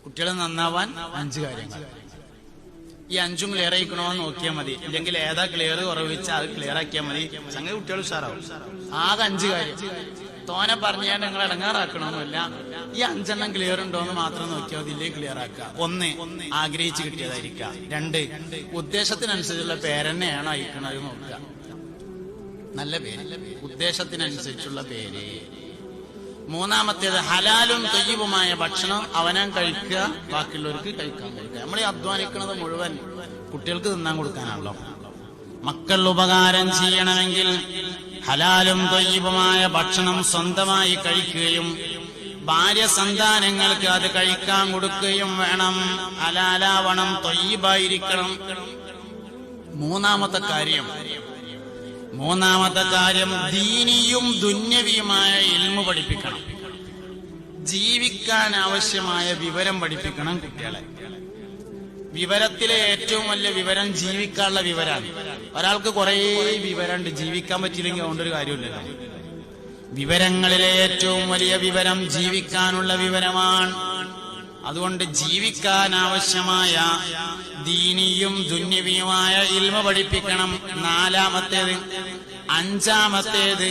കുട്ടികൾ നന്നാവാൻ 5 കാര്യങ്ങൾ. ഈ 5ഉം ക്ലിയർ ആയിക്കണോന്ന് നോക്കിയാൽ മതി. ഇല്ലെങ്കിൽ ഏതാ ക്ലിയർ കുറവിച്ചാൽ അത് ക്ലിയർ ആക്കിയാൽ മതി. സംഗതി കുട്ടികൾ ഉഷാറാവും. ആകെ 5 കാര്യം. തോനെ പറഞ്ഞാൽ നിങ്ങൾ ഇടങ്ങാറാക്കണമെന്നില്ല. ഈ 5എണ്ണം ക്ലിയർ ഉണ്ടോന്ന് മാത്രം നോക്കിയാൽ അതില്ലേ ക്ലിയർ ആക്കുക. 1, ആഗ്രഹിച്ച് കിട്ടിയതായിരിക്കുക. 2, ഉദ്ദേശത്തിനനുസരിച്ചുള്ള പേരെന്നെയാണോ അയക്കണത് നോക്കുക. നല്ല പേര്, ഉദ്ദേശത്തിനനുസരിച്ചുള്ള പേര്. 3-മത്തേത് ഹലാലും തൊയ്യിബുമായ ഭക്ഷണം അവനാൻ കഴിക്കുക, ബാക്കിയുള്ളവർക്ക് കഴിക്കാൻ കഴിക്കുക. നമ്മൾ ഈ അധ്വാനിക്കുന്നത് മുഴുവൻ കുട്ടികൾക്ക് തിന്നാൻ കൊടുക്കാനാണല്ലോ. മക്കൾ ഉപകാരം ചെയ്യണമെങ്കിൽ ഹലാലും തൊയ്യിബുമായ ഭക്ഷണം സ്വന്തമായി കഴിക്കുകയും ഭാര്യ സന്താനങ്ങൾക്ക് അത് കഴിക്കാൻ കൊടുക്കുകയും വേണം. ഹലാലാവണം, തൊയ്യിബായിരിക്കണം. മൂന്നാമത്തെ കാര്യം ദീനിയും ദുന്യവിയുമായ ഇൽമു പഠിപ്പിക്കണം. ജീവിക്കാൻ ആവശ്യമായ വിവരം പഠിപ്പിക്കണം കുട്ടികളെ. വിവരത്തിലെ ഏറ്റവും വലിയ വിവരം ജീവിക്കാനുള്ള വിവരമാണ്. ഒരാൾക്ക് കുറെ വിവരമുണ്ട്, ജീവിക്കാൻ പറ്റിയില്ലെങ്കിൽ അതുകൊണ്ടൊരു കാര്യമില്ലല്ലോ. വിവരങ്ങളിലെ ഏറ്റവും വലിയ വിവരം ജീവിക്കാനുള്ള വിവരമാണ്. അതുകൊണ്ട് ജീവിക്കാൻ ആവശ്യമായ ദീനിയും ദുന്യവിയുമായ ഇൽമ പഠിപ്പിക്കണം. 4-മത്തേത്. 5-മത്തേത്